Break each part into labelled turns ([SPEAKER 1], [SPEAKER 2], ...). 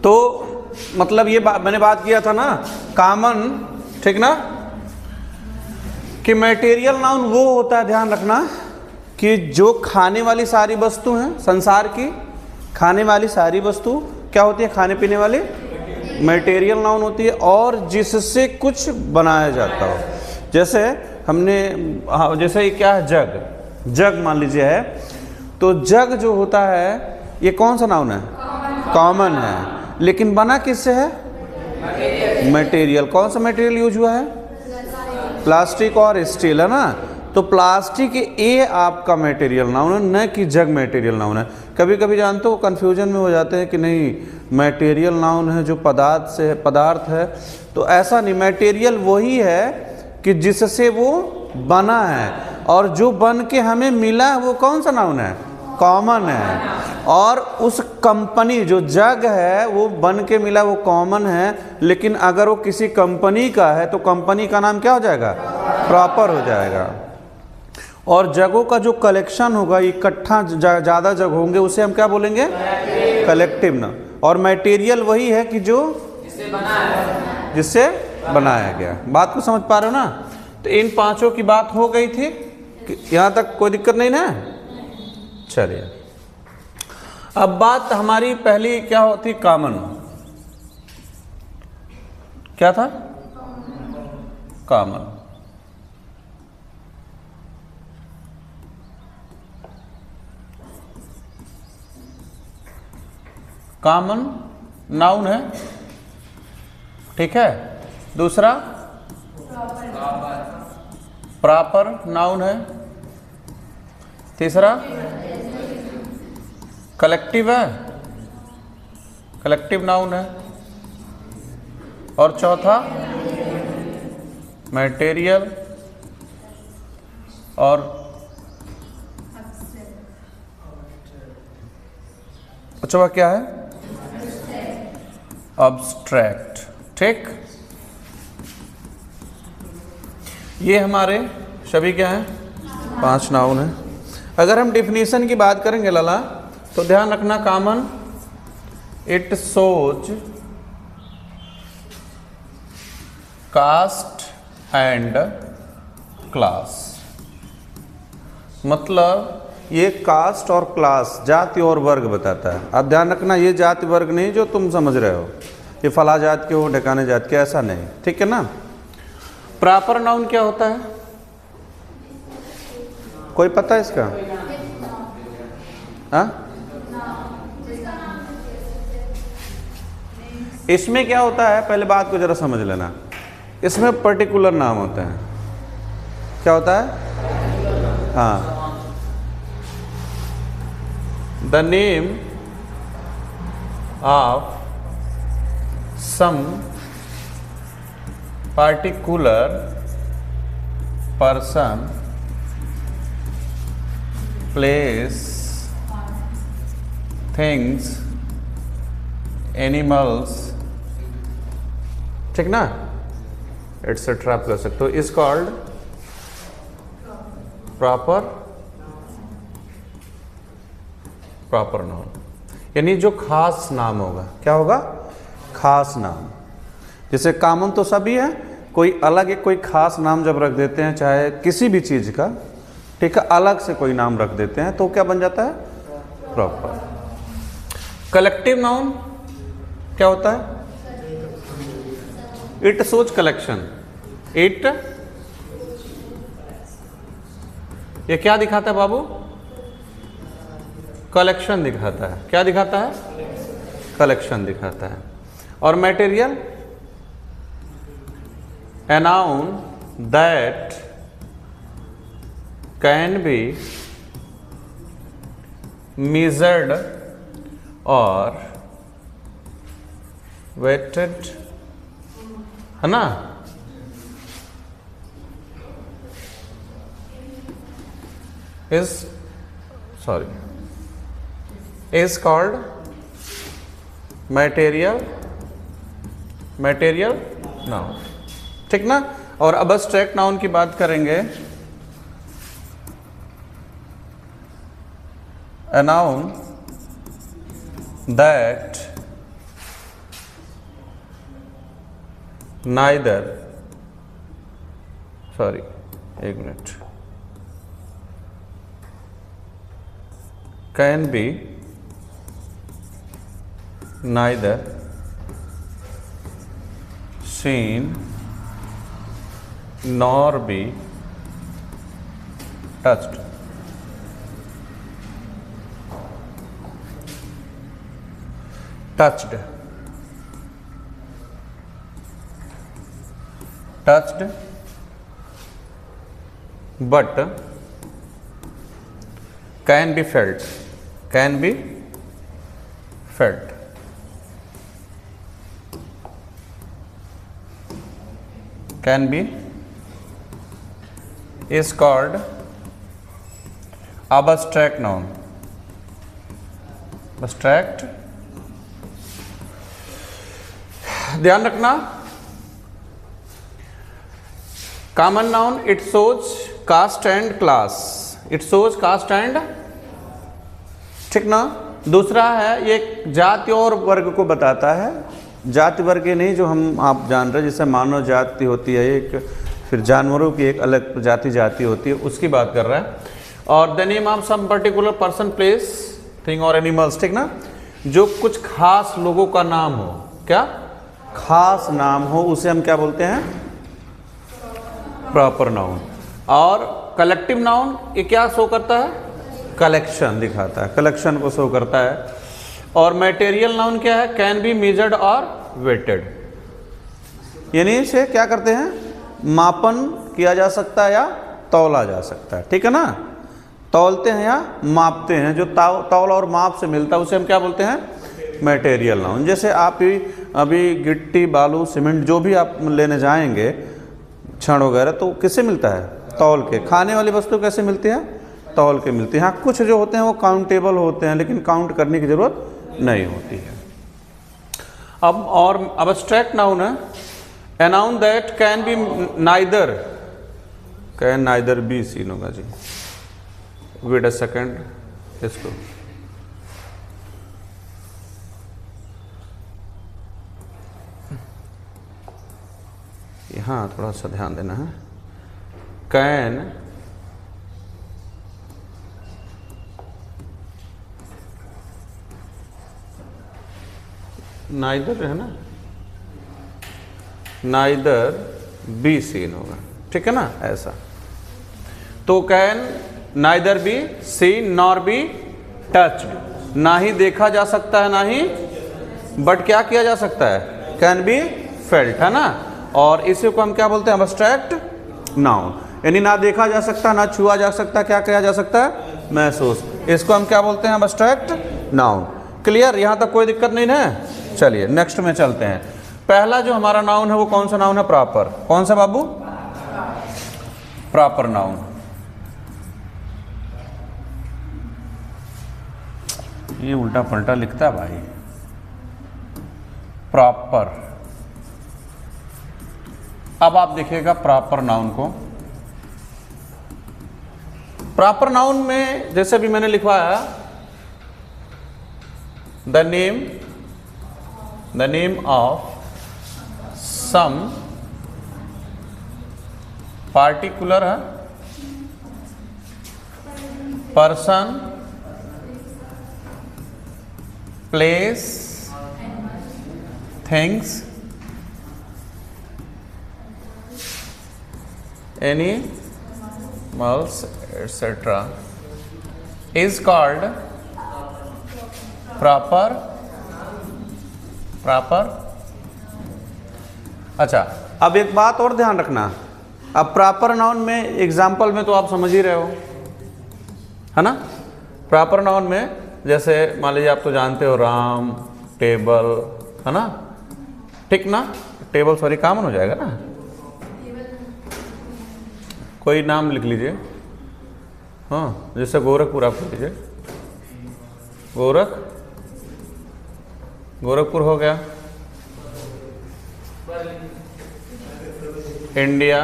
[SPEAKER 1] तो मतलब ये मैंने बात किया था ना कॉमन, ठीक ना, कि मटेरियल नाउन वो होता है, ध्यान रखना, कि जो खाने वाली सारी वस्तु हैं संसार की, खाने वाली सारी वस्तु क्या होती है, खाने पीने वाली मटेरियल नाउन होती है, और जिससे कुछ बनाया जाता हो। जैसे हमने जैसे क्या है, जग, जग मान लीजिए है, तो जग जो होता है ये कौन सा नाउन है, कॉमन है, लेकिन बना किससे है, मटेरियल। कौन सा मटेरियल यूज हुआ है, प्लास्टिक और स्टील, है ना। तो प्लास्टिक ये आपका मटेरियल नाउन है, न कि जग मटेरियल नाउन है। कभी कभी जानते हो कंफ्यूजन में हो जाते हैं कि नहीं मटेरियल नाउन है जो पदार्थ से है, पदार्थ है, तो ऐसा नहीं, मटेरियल वही है कि जिससे वो बना है, और जो बन के हमें मिला है वो कौन सा नाउन है, कॉमन है। और उस कंपनी जो जग है वो बन के मिला वो कॉमन है, लेकिन अगर वो किसी कंपनी का है तो कंपनी का नाम क्या हो जाएगा, प्रॉपर हो जाएगा। और जगों का जो कलेक्शन होगा, इकट्ठा ज़्यादा जग होंगे, उसे हम क्या बोलेंगे, कलेक्टिव ना। और मटेरियल वही है कि जो जिससे बनाया गया। बात को समझ पा रहे हो ना। तो इन पांचों की बात हो गई थी, यहाँ तक कोई दिक्कत नहीं ना। चलिए अब बात हमारी पहली क्या होती, कॉमन। क्या था, कॉमन। कॉमन नाउन है, ठीक है। दूसरा प्रॉपर नाउन है। तीसरा कलेक्टिव है, कलेक्टिव नाउन है। और चौथा मटेरियल। और पांचवा क्या है, अब्स्ट्रैक्ट। ठीक, ये हमारे सभी क्या हैं, पांच नाउन हैं। अगर हम डिफिनीशन की बात करेंगे लाला, तो ध्यान रखना, common it shows caste and class. मतलब ये कास्ट और क्लास, जाति और वर्ग बताता है। अब ध्यान रखना, ये जाति वर्ग नहीं जो तुम समझ रहे हो, ये फला जात के हो ढकाने जात के, ऐसा नहीं, ठीक है ना। प्रॉपर नाउन क्या होता है, कोई पता है इसका? हाँ, इसमें क्या होता है, पहले बात को जरा समझ लेना। इसमें पर्टिकुलर नाम होता है। क्या होता है? हाँ, the name of some particular person, place, things, animals, ठीक ना, एटसेट्रा आप कर सकते हो, इज कॉल्ड प्रॉपर नाउन। यानी जो खास नाम होगा, क्या होगा, खास नाम। जैसे कॉमन तो सभी है, कोई अलग एक कोई खास नाम जब रख देते हैं, चाहे किसी भी चीज का, ठीक है, अलग से कोई नाम रख देते हैं तो क्या बन जाता है, प्रॉपर। कलेक्टिव नाउन क्या होता है, इट शोज कलेक्शन। इट, ये क्या दिखाता है बाबू, कलेक्शन दिखाता है। क्या दिखाता है, कलेक्शन दिखाता है। और material, a noun that can be measured और weighted, है ना। is called material noun, ठीक ना। और अब abstract noun की बात करेंगे, a noun that neither, sorry एक minute, can be neither seen nor be touched. Touched, touched, but can be felt, can be felt. Can be is called abstract noun. Abstract, ध्यान रखना, common noun it shows caste and class, it shows caste and, ठीक ना। दूसरा है ये जाति और वर्ग को बताता है, जाति वर्ग ये नहीं जो हम आप जान रहे हैं, जैसे मानव जाति होती है एक, फिर जानवरों की एक अलग जाति होती है, उसकी बात कर रहा है। और the name of some particular person, place, thing और एनिमल्स, ठीक ना, जो कुछ खास लोगों का नाम हो, क्या खास नाम हो, उसे हम क्या बोलते हैं, प्रॉपर नाउन। और कलेक्टिव नाउन ये क्या शो करता है, कलेक्शन दिखाता है, कलेक्शन को शो करता है। और मटेरियल नाउन क्या है, कैन बी मेजर्ड और वेटेड, यानी इसे क्या करते हैं, मापन किया जा सकता है या तौला जा सकता है, ठीक है ना, तौलते हैं या मापते हैं, जो तौल और माप से मिलता है उसे हम क्या बोलते हैं, मटेरियल नाउन। जैसे आप ही अभी गिट्टी, बालू, सीमेंट जो भी आप लेने जाएंगे, छड़ वगैरह, तो किससे मिलता है, तौल के। खाने वाली वस्तु कैसे मिलती है, तौल के मिलती है। हाँ, कुछ जो होते हैं वो काउंटेबल होते हैं, लेकिन काउंट करने की जरूरत नहीं होती है। अब और अब्स्ट्रैक्ट नाउन है, a noun that can be neither, can neither be seen होगा जी, वेट अ सेकेंड, इसको यहाँ थोड़ा सा ध्यान देना है। कैन नाइदर है ना, नाइदर बी सीन होगा, ठीक है ना, ऐसा। तो can neither be seen nor be touched, ना ही देखा जा सकता है ना ही, बट क्या किया जा सकता है, कैन बी फेल्ट, है ना। और इसी को हम क्या बोलते हैं, अब्स्ट्रैक्ट नाउन, यानी ना देखा जा सकता, ना छुआ जा सकता, क्या किया जा सकता है, महसूस, इसको हम क्या बोलते हैं, अब्स्ट्रैक्ट नाउन। क्लियर, यहां तक कोई दिक्कत नहीं है। चलिए नेक्स्ट में चलते हैं। पहला जो हमारा नाउन है वो कौन सा नाउन है, प्रॉपर। कौन सा बाबू, प्रॉपर नाउन। ये उल्टा पलटा लिखता है भाई, प्रॉपर। अब आप देखिएगा प्रॉपर नाउन को, प्रॉपर नाउन में जैसे भी मैंने लिखवाया, the name of some particular person, place, things, animals, etc. is called proper। अच्छा, अब एक बात और ध्यान रखना, अब प्रॉपर नाउन में एग्जाम्पल में तो आप समझ ही रहे हो, है ना। प्रॉपर नाउन में जैसे मान लीजिए आप तो जानते हो राम, टेबल, है ना, ठीक ना, टेबल सॉरी कॉमन हो जाएगा ना, कोई नाम लिख लीजिए, हाँ, जैसे गोरखपुर आप लिख लीजिए, गोरखपुर हो गया, इंडिया,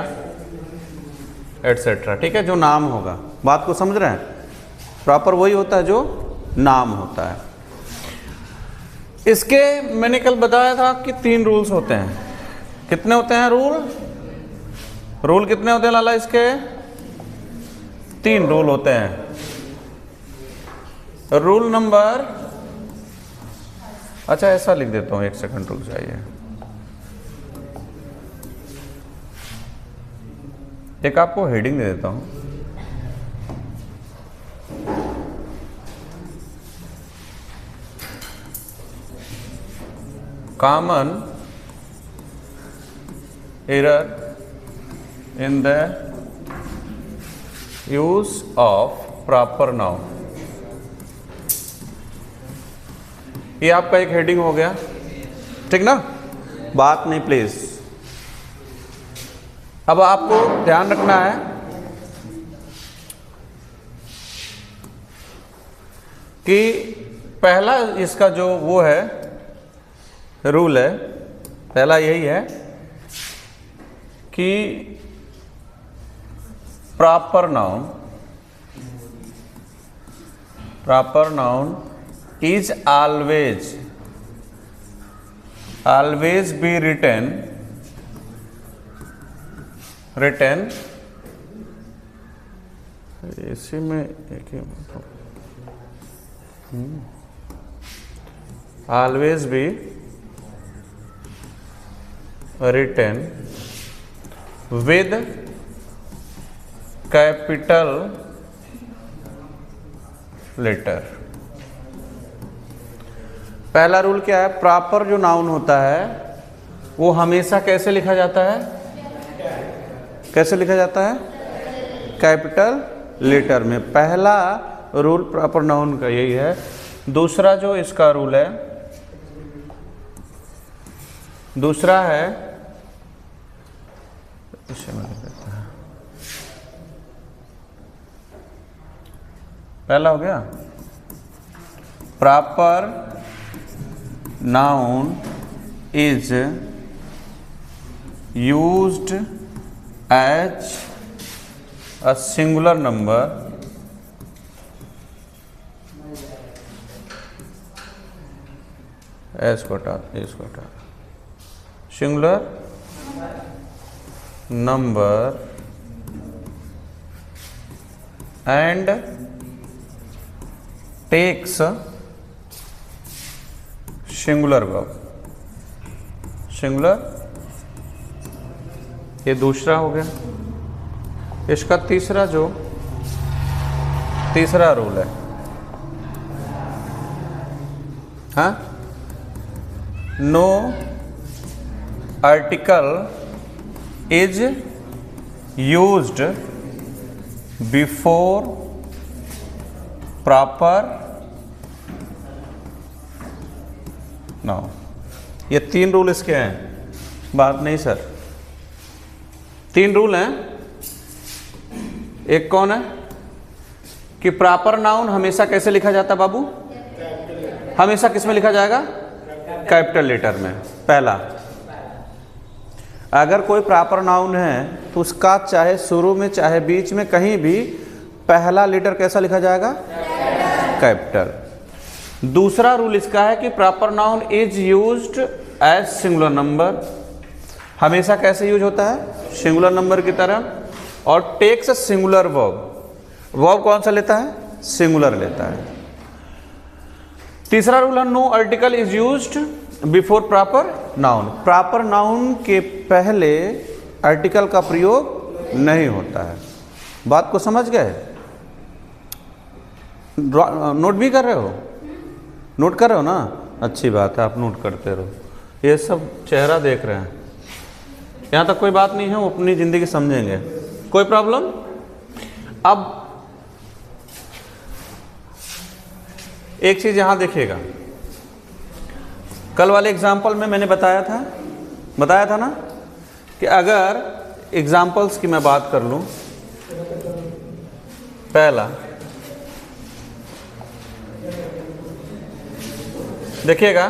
[SPEAKER 1] एटसेट्रा, ठीक है, जो नाम होगा। बात को समझ रहे हैं, प्रॉपर वही होता है जो नाम होता है। इसके मैंने कल बताया था कि 3 रूल्स होते हैं, कितने होते हैं रूल कितने होते हैं लाला इसके? 3 रूल होते हैं। रूल नंबर, अच्छा ऐसा लिख देता हूं, 1 सेकंड रुक जाइए। एक आपको हेडिंग दे देता हूं। Common error in the use of proper noun। ये आपका एक हेडिंग हो गया, ठीक ना? बात नहीं प्लीज। अब आपको ध्यान रखना है कि पहला इसका जो वो है रूल है, पहला यही है कि proper noun is always be written इसी में एक ही always be written with capital letter. पहला रूल क्या है? प्रॉपर जो नाउन होता है वो हमेशा कैसे लिखा जाता है? कैसे लिखा जाता है? कैपिटल लेटर में। पहला रूल प्रॉपर नाउन का यही है। दूसरा जो इसका रूल है, दूसरा है, इसे मैं लिख देता है। पहला हो गया, proper noun is used as a singular number singular number and takes singular verb. Singular, ये दूसरा हो गया। इसका तीसरा रूल है, हाँ, no article is used before proper noun. ये 3 रूल इसके हैं। बात नहीं सर, 3 रूल हैं। एक कौन है कि प्रॉपर नाउन हमेशा कैसे लिखा जाता है बाबू? हमेशा किस में लिखा जाएगा? कैपिटल लेटर में। पहला, अगर कोई प्रॉपर नाउन है तो उसका चाहे शुरू में चाहे बीच में कहीं भी पहला लेटर कैसा लिखा जाएगा? कैपिटल। दूसरा रूल इसका है कि proper noun is used as singular number. हमेशा कैसे यूज होता है? सिंगुलर नंबर की तरह। और टेक्स सिंगुलर वर्ब। वर्ब कौन सा लेता है? सिंगुलर लेता है। तीसरा रूल है no article is used before proper noun. Proper noun के पहले आर्टिकल का प्रयोग नहीं होता है। बात को समझ गए? नोट भी कर रहे हो? नोट कर रहे हो ना? अच्छी बात है, आप नोट करते रहो। ये सब चेहरा देख रहे हैं, यहाँ तक कोई बात नहीं है, वो अपनी ज़िंदगी समझेंगे। कोई प्रॉब्लम? अब एक चीज़ यहाँ देखिएगा, कल वाले एग्जाम्पल में मैंने बताया था ना कि अगर एग्जाम्पल्स की मैं बात कर लूँ, पहला देखिएगा,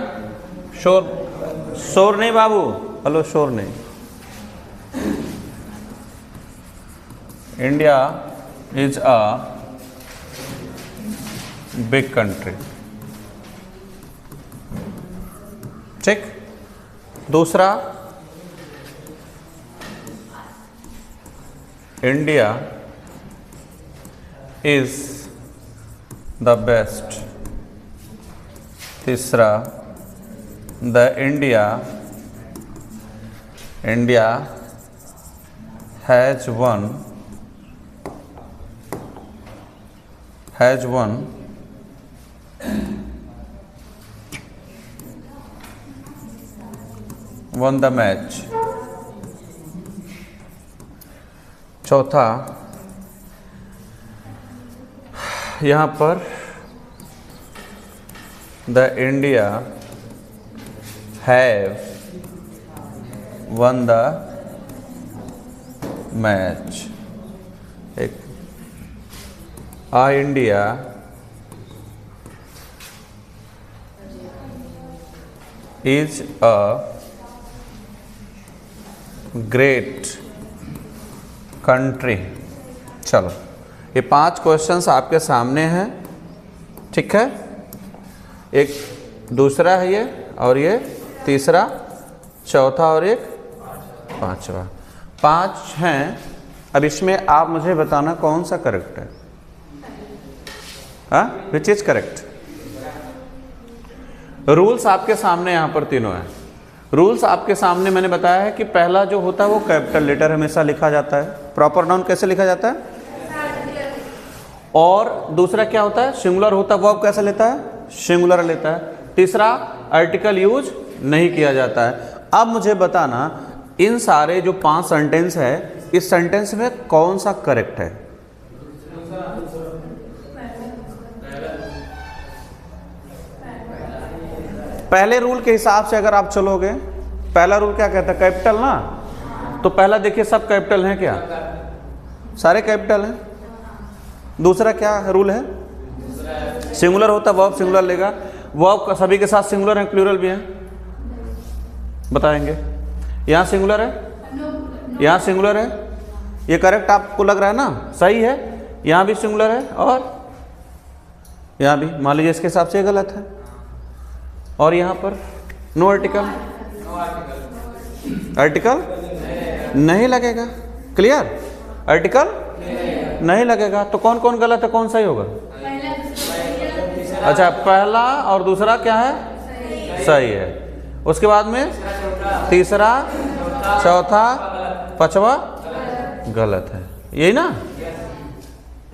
[SPEAKER 1] शोर नहीं बाबू, हेलो, शोर नहीं। India is a big country, ठीक। दूसरा, इंडिया इज द बेस्ट। तीसरा, the India has won the match। चौथा, यहाँ पर the India have won the match. एक, India is a great country. चलो, ये 5 क्वेश्चंस आपके सामने हैं, ठीक है। एक दूसरा है ये, और ये तीसरा, चौथा और एक पांचवा। 5 हैं। अब इसमें आप मुझे बताना कौन सा करेक्ट है। हाँ, विच इज करेक्ट। रूल्स आपके सामने यहां पर तीनों हैं। रूल्स आपके सामने मैंने बताया है कि पहला जो होता है वो कैपिटल लेटर हमेशा लिखा जाता है। प्रॉपर नाउन कैसे लिखा जाता है? और दूसरा क्या होता है? सिंगुलर होता है, वर्ब कैसे लेता है? सिंगुलर लेता है। तीसरा, आर्टिकल यूज नहीं किया जाता है। अब मुझे बताना, इन सारे जो 5 सेंटेंस है, इस सेंटेंस में कौन सा करेक्ट है? पहले रूल के हिसाब से अगर आप चलोगे, पहला रूल क्या कहता है? कैपिटल ना। तो पहला देखिए, सब कैपिटल हैं क्या? सारे कैपिटल हैं। दूसरा क्या रूल है? सिंगुलर होता, वर्ब सिंगुलर लेगा। वर्ब सभी के साथ सिंगुलर है, प्लूरल भी है, बताएंगे। यहाँ सिंगुलर है, यहाँ सिंगुलर है, ये करेक्ट आपको लग रहा है ना? सही है। यहाँ भी सिंगुलर है और यहाँ भी, मान लीजिए इसके हिसाब से गलत है। और यहाँ पर नो आर्टिकल, आर्टिकल नहीं लगेगा। क्लियर? आर्टिकल नहीं लगेगा। तो कौन कौन गलत है, कौन सही होगा? अच्छा, पहला और दूसरा क्या है? सही है। उसके बाद में तीसरा, चौथा, पांचवा गलत है, यही ना?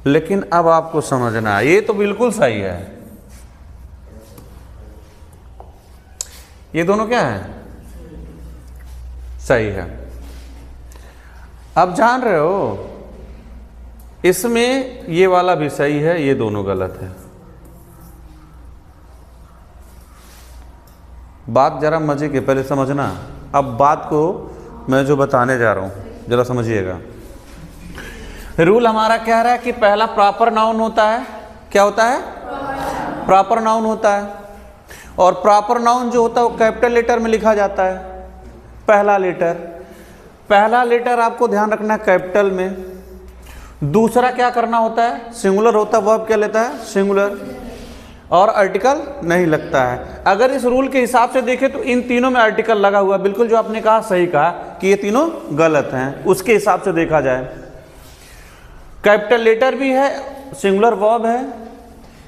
[SPEAKER 1] लेकिन अब आपको समझना है, ये तो बिल्कुल सही है। ये दोनों क्या है? सही है। अब जान रहे हो, इसमें ये वाला भी सही है, ये दोनों गलत है। बात जरा मजे के पहले समझना। अब बात को मैं जो बताने जा रहा हूं जरा समझिएगा। रूल हमारा कह रहा है कि पहला प्रॉपर नाउन होता है। क्या होता है? प्रॉपर नाउन होता है। और प्रॉपर नाउन जो होता है वो कैपिटल लेटर में लिखा जाता है। पहला लेटर आपको ध्यान रखना है कैपिटल में। दूसरा क्या करना होता है? सिंगुलर होता है, वर्ब क्या लेता है? सिंगुलर। और आर्टिकल नहीं लगता है। अगर इस रूल के हिसाब से देखें तो इन तीनों में आर्टिकल लगा हुआ, बिल्कुल जो आपने कहा सही कहा कि ये तीनों गलत हैं। उसके हिसाब से देखा जाए, कैपिटल लेटर भी है, सिंगुलर वर्ब है,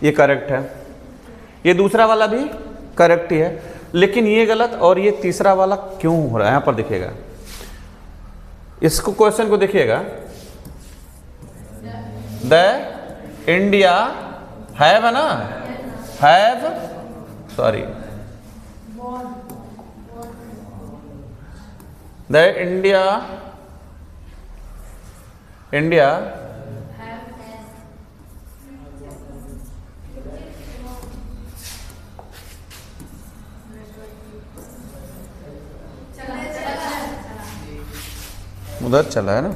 [SPEAKER 1] ये करेक्ट है। ये दूसरा वाला भी करेक्ट ही है, लेकिन ये गलत और ये तीसरा वाला क्यों हो रहा है? यहां पर देखिएगा, इसको क्वेश्चन को देखिएगा। द इंडिया हैव है ना, हैव, सॉरी, द इंडिया उधर चला है ना।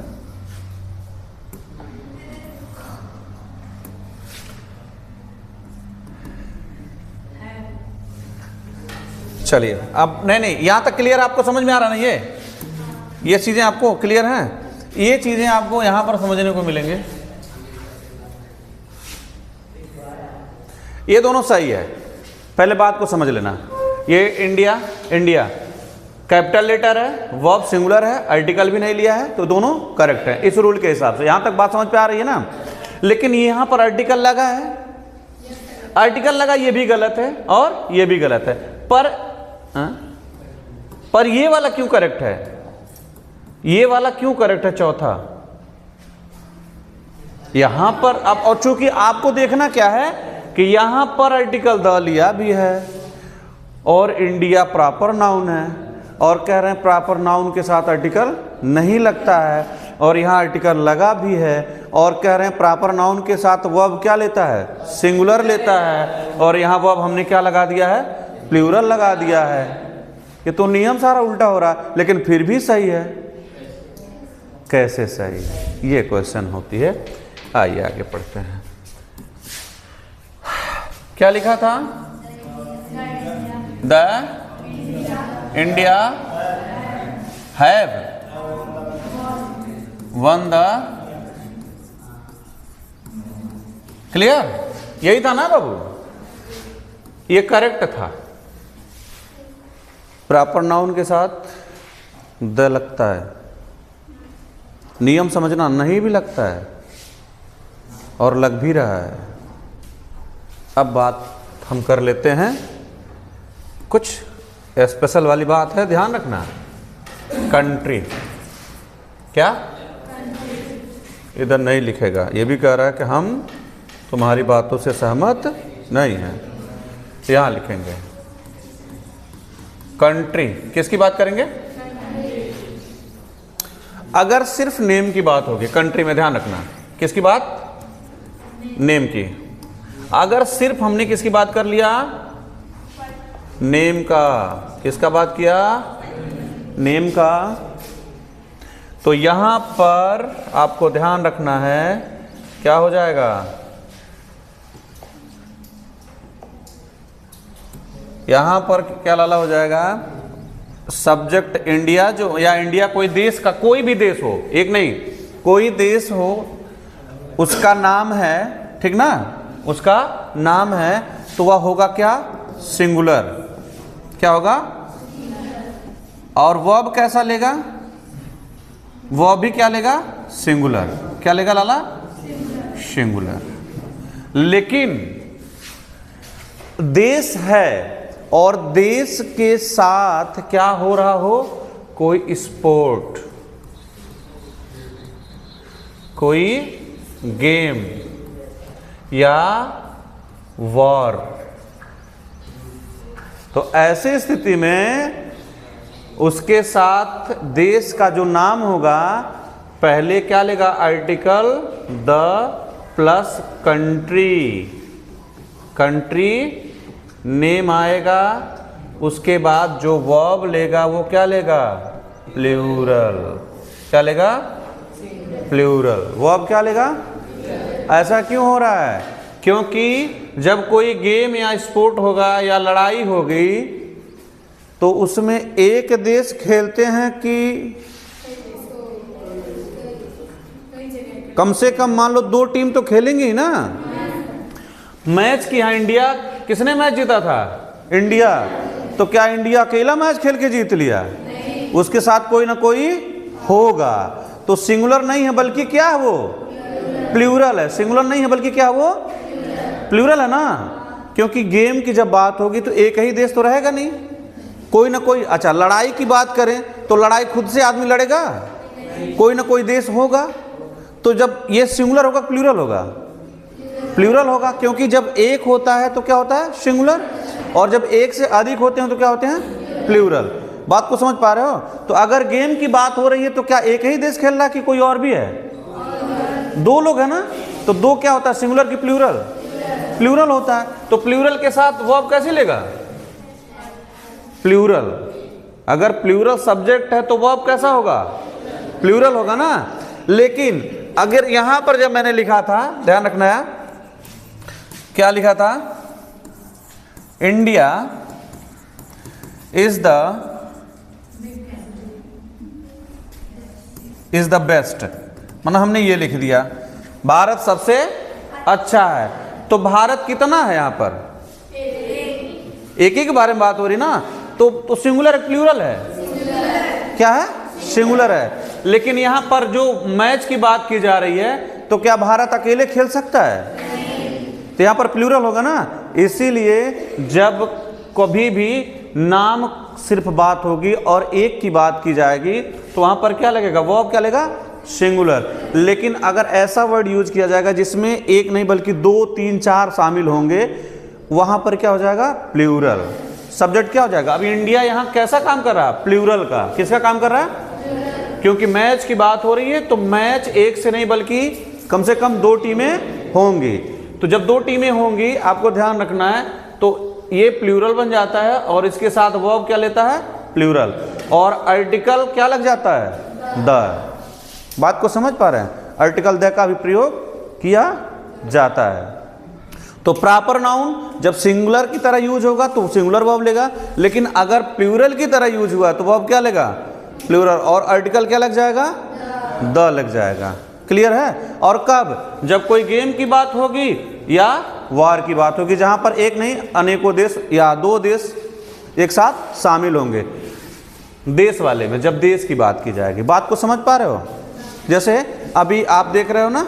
[SPEAKER 1] चलिए, अब नहीं, यहां तक क्लियर आपको समझ में आ रहा ना? ये चीजें आपको क्लियर हैं? ये चीजें आपको यहां पर समझने को मिलेंगे। ये दोनों सही है, पहले बात को समझ लेना। ये इंडिया कैपिटल लेटर है, वर्ब सिंगुलर है, आर्टिकल भी नहीं लिया है, तो दोनों करेक्ट है इस रूल के हिसाब से। यहां तक बात समझ पे आ रही है ना। लेकिन यहां पर आर्टिकल लगा है, आर्टिकल लगा, ये भी गलत है और ये भी गलत है। पर ये वाला क्यों करेक्ट है, ये वाला क्यों करेक्ट है चौथा यहां पर। अब और चूंकि आपको देखना क्या है कि यहां पर आर्टिकल द लिया भी है और इंडिया प्रॉपर नाउन है, और कह रहे हैं प्रॉपर नाउन के साथ आर्टिकल नहीं लगता है, और यहाँ आर्टिकल लगा भी है, और कह रहे हैं प्रॉपर नाउन के साथ वर्ब क्या लेता है, सिंगुलर लेता है, और यहाँ वर्ब हमने क्या लगा दिया है, प्लूरल लगा दिया है। ये तो नियम सारा उल्टा हो रहा है, लेकिन फिर भी सही है। कैसे सही, ये क्वेश्चन होती है। आइए आगे पढ़ते हैं। क्या लिखा था, the India have one the, clear, यही था ना बाबू, ये करेक्ट था। प्रॉपर नाउन के साथ द लगता है, नियम समझना, नहीं भी लगता है और लग भी रहा है। अब बात हम कर लेते हैं, कुछ स्पेशल वाली बात है, ध्यान रखना। कंट्री, क्या इधर नहीं लिखेगा, ये भी कह रहा है कि हम तुम्हारी बातों से सहमत नहीं हैं, यहां लिखेंगे कंट्री। किसकी बात करेंगे, अगर सिर्फ नेम की बात होगी कंट्री में, ध्यान रखना, किसकी बात, नेम की। अगर सिर्फ हमने किसकी बात कर लिया, नेम का, किसका बात किया, नेम का, तो यहां पर आपको ध्यान रखना है, क्या हो जाएगा, यहां पर क्या लाला हो जाएगा, सब्जेक्ट इंडिया, जो या इंडिया कोई देश का, कोई भी देश हो, एक नहीं, कोई देश हो, उसका नाम है, ठीक ना, उसका नाम है, तो वह होगा क्या, सिंगुलर, क्या होगा, और वर्ब कैसा लेगा, वर्ब भी क्या लेगा, सिंगुलर, क्या लेगा लाला, सिंगुलर। लेकिन देश है और देश के साथ क्या हो रहा हो, कोई स्पोर्ट, कोई गेम या वॉर, तो ऐसी स्थिति में उसके साथ देश का जो नाम होगा, पहले क्या लेगा, article the plus country, country name आएगा, उसके बाद जो वर्ब लेगा वो क्या लेगा, प्लूरल, क्या लेगा, प्लूरल, वर्ब क्या लेगा। ऐसा क्यों हो रहा है, क्योंकि जब कोई गेम या स्पोर्ट होगा या लड़ाई होगी, तो उसमें एक देश खेलते हैं कि कम से कम मान लो 2 टीम तो खेलेंगी ही ना। मैच की, यहाँ इंडिया, किसने मैच जीता था, इंडिया, तो क्या इंडिया अकेला मैच खेल के जीत लिया, उसके साथ कोई ना कोई होगा, तो सिंगुलर नहीं है बल्कि क्या है वो, प्लूरल है, सिंगुलर नहीं है बल्कि क्या है वो, प्लूरल है ना, क्योंकि गेम की जब बात होगी तो एक ही देश तो रहेगा नहीं, कोई ना कोई। अच्छा, लड़ाई की बात करें तो लड़ाई खुद से आदमी लड़ेगा, कोई ना कोई देश होगा, तो जब ये सिंगुलर होगा प्लूरल होगा, प्लूरल होगा, क्योंकि जब एक होता है तो क्या होता है, सिंगुलर, और जब एक से अधिक होते हैं तो क्या होते हैं, प्लूरल। बात को समझ पा रहे हो। तो अगर गेम की बात हो रही है तो क्या एक ही देश खेल रहा है कि कोई और भी है, 2 लोग है ना, तो 2 क्या होता है, सिंगुलर की प्लूरल, प्लूरल होता है। तो प्लूरल के साथ वर्ब कैसे लेगा, प्लूरल। अगर प्लूरल सब्जेक्ट है तो वर्ब कैसा होगा, प्लूरल होगा ना। लेकिन अगर यहां पर जब मैंने लिखा था, ध्यान रखना है, क्या लिखा था, इंडिया इज द बेस्ट, मतलब हमने ये लिख दिया, भारत सबसे अच्छा है। तो भारत कितना है, यहां पर एक ही के बारे में बात हो रही ना, तो सिंगुलर प्लूरल है, क्या है? सिंगुलर है। लेकिन यहां पर जो मैच की बात की जा रही है, तो क्या भारत अकेले खेल सकता है? तो यहां पर प्लूरल होगा ना, इसीलिए जब कभी भी नाम सिर्फ बात होगी और एक की बात की जाएगी तो वहां पर क्या लगेगा? वर्ब क्या लगेगा? सिंगुलर। लेकिन अगर ऐसा वर्ड यूज किया जाएगा जिसमें एक नहीं बल्कि 2, 3, 4 शामिल होंगे, वहां पर क्या हो जाएगा? प्लूरल। सब्जेक्ट क्या हो जाएगा? अभी इंडिया यहां कैसा काम कर रहा है? प्लूरल का। किसका काम कर रहा है? क्योंकि मैच की बात हो रही है, तो मैच एक से नहीं बल्कि कम से कम 2 टीमें होंगी। तो जब 2 टीमें होंगी, आपको ध्यान रखना है, तो ये प्लूरल बन जाता है और इसके साथ वर्ब क्या लेता है? प्लूरल। और आर्टिकल क्या लग जाता है? द। बात को समझ पा रहे हैं? आर्टिकल द का भी प्रयोग किया जाता है। तो प्रॉपर नाउन जब सिंगुलर की तरह यूज होगा तो सिंगुलर वर्ब लेगा, लेकिन अगर प्लूरल की तरह यूज हुआ तो वर्ब क्या लेगा? प्लूरल। और आर्टिकल क्या लग जाएगा? द लग जाएगा। क्लियर है? और कब? जब कोई गेम की बात होगी या वार की बात होगी, जहां पर एक नहीं अनेकों देश या 2 देश एक साथ शामिल होंगे। देश वाले में जब देश की बात की जाएगी। बात को समझ पा रहे हो? जैसे अभी आप देख रहे हो ना,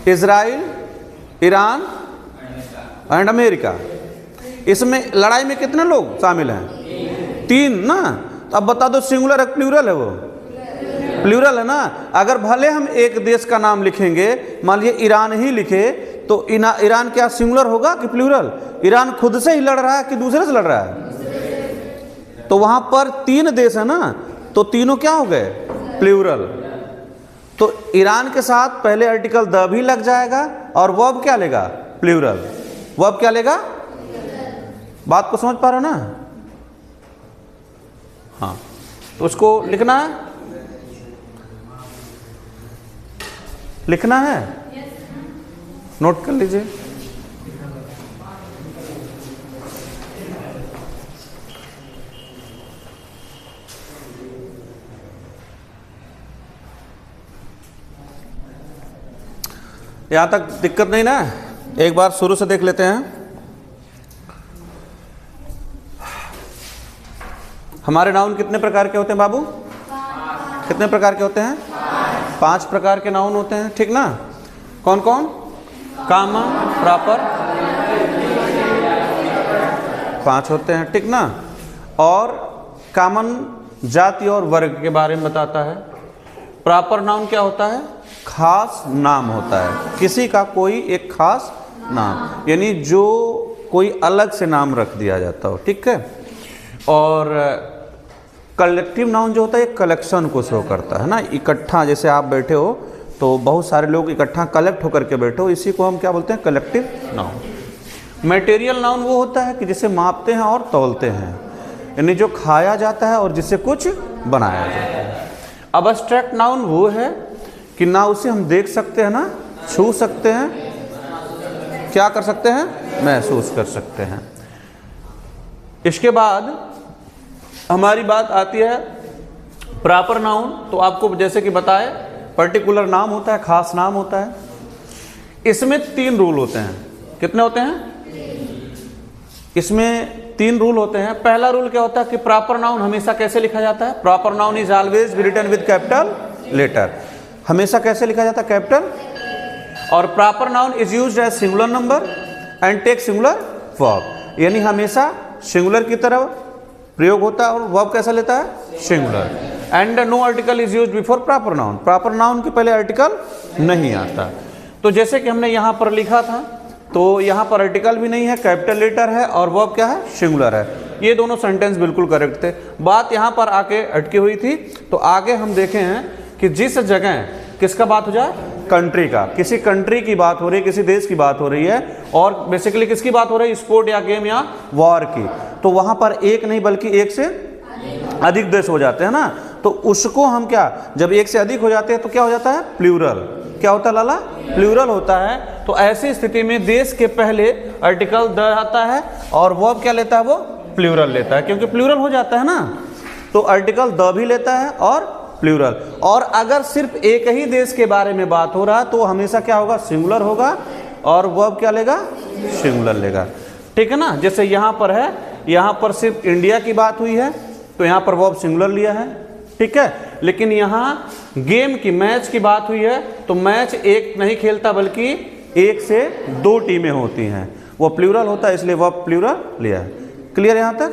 [SPEAKER 1] इजराइल, ईरान एंड अमेरिका, इसमें लड़ाई में कितने लोग शामिल हैं? 3 ना। तो अब बता दो सिंगुलर है प्लूरल है? वो प्लूरल है ना। अगर भले हम एक देश का नाम लिखेंगे, मान लीजिए ईरान ही लिखे, तो ईरान क्या सिंगुलर होगा कि प्लूरल? ईरान खुद से ही लड़ रहा है कि दूसरे से लड़ रहा है? तो वहां पर 3 देश है ना, तो तीनों क्या हो गए? प्लूरल। तो ईरान के साथ पहले आर्टिकल द भी लग जाएगा और वर्ब क्या लेगा? प्लूरल। वर्ब क्या लेगा? बात को समझ पा रहे हो ना? हाँ, तो उसको लिखना है, लिखना है, नोट कर लीजिए। यहां तक दिक्कत नहीं ना? एक बार शुरू से देख लेते हैं। हमारे नाउन कितने प्रकार के होते हैं बाबू? कितने प्रकार के होते हैं? 5 प्रकार के नाउन होते हैं, ठीक ना? कौन कौन? कॉमन, प्रॉपर, 5 होते हैं, ठीक ना? और कॉमन जाति और वर्ग के बारे में बताता है। प्रॉपर नाउन क्या होता है? खास नाम होता है, किसी का कोई एक खास नाम, यानी जो कोई अलग से नाम रख दिया जाता हो, ठीक है? और कलेक्टिव नाउन जो होता है, एक कलेक्शन को शो करता है ना, इकट्ठा। जैसे आप बैठे हो तो बहुत सारे लोग इकट्ठा कलेक्ट होकर के बैठे हो, इसी को हम क्या बोलते हैं? Collective noun. मटेरियल नाउन वो होता है कि जिसे मापते हैं और तौलते हैं, यानी जो खाया जाता है और जिससे कुछ बनाया जाता है। अबस्ट्रैक्ट नाउन वो है कि ना उसे हम देख सकते हैं, ना छू सकते हैं, क्या कर सकते हैं? महसूस कर सकते हैं। इसके बाद हमारी बात आती है प्रॉपर नाउन। तो आपको जैसे कि बताए, पर्टिकुलर नाम होता है, खास नाम होता है। इसमें 3 रूल होते हैं। कितने होते हैं? इसमें 3 रूल होते हैं। पहला रूल क्या होता है कि प्रॉपर नाउन हमेशा कैसे लिखा जाता है? Proper noun is always written with capital letter. हमेशा कैसे लिखा जाता है? कैपिटल। और proper noun is used as singular number and take singular verb, यानी हमेशा सिंगुलर की तरह प्रयोग होता है और वर्ब कैसा लेता है? Singular. And no article is used before proper noun. Proper noun के पहले आर्टिकल नहीं आता। तो जैसे कि हमने यहाँ पर लिखा था, तो यहाँ पर आर्टिकल भी नहीं है, कैपिटल लेटर है और वर्ब क्या है? सिंगुलर है। ये दोनों सेंटेंस बिल्कुल करेक्ट थे। बात यहाँ पर आके अटकी हुई थी। तो आगे हम देखे हैं कि जिस जगह किसका बात हो जाए? कंट्री का, किसी कंट्री की बात हो रही है, किसी देश की बात हो रही है, और बेसिकली किसकी बात हो रही है? स्पोर्ट या गेम या वॉर की, तो वहां पर एक नहीं बल्कि एक से अधिक देश हो जाते हैं ना। तो उसको हम क्या, जब एक से अधिक हो जाते हैं तो क्या हो जाता है? प्लूरल। क्या होता है लाला? प्लूरल होता है। तो ऐसी स्थिति में देश के पहले आर्टिकल द आता है और वर्ब क्या लेता है? वो प्लूरल लेता है, क्योंकि प्लूरल हो जाता है ना। तो आर्टिकल द भी लेता है और प्लूरल। और अगर सिर्फ एक ही देश के बारे में बात हो रहा है तो हमेशा क्या होगा? सिंगुलर होगा और वर्ब क्या लेगा? सिंगुलर लेगा, ठीक है ना? जैसे यहाँ पर है, यहाँ पर सिर्फ इंडिया की बात हुई है, तो यहाँ पर वर्ब सिंगुलर लिया है, ठीक है। लेकिन यहाँ गेम की, मैच की बात हुई है, तो मैच एक नहीं खेलता बल्कि एक से दो टीमें होती हैं, वो प्लूरल होता है, इसलिए वर्ब प्लूरल लिया है। क्लियर यहाँ तक?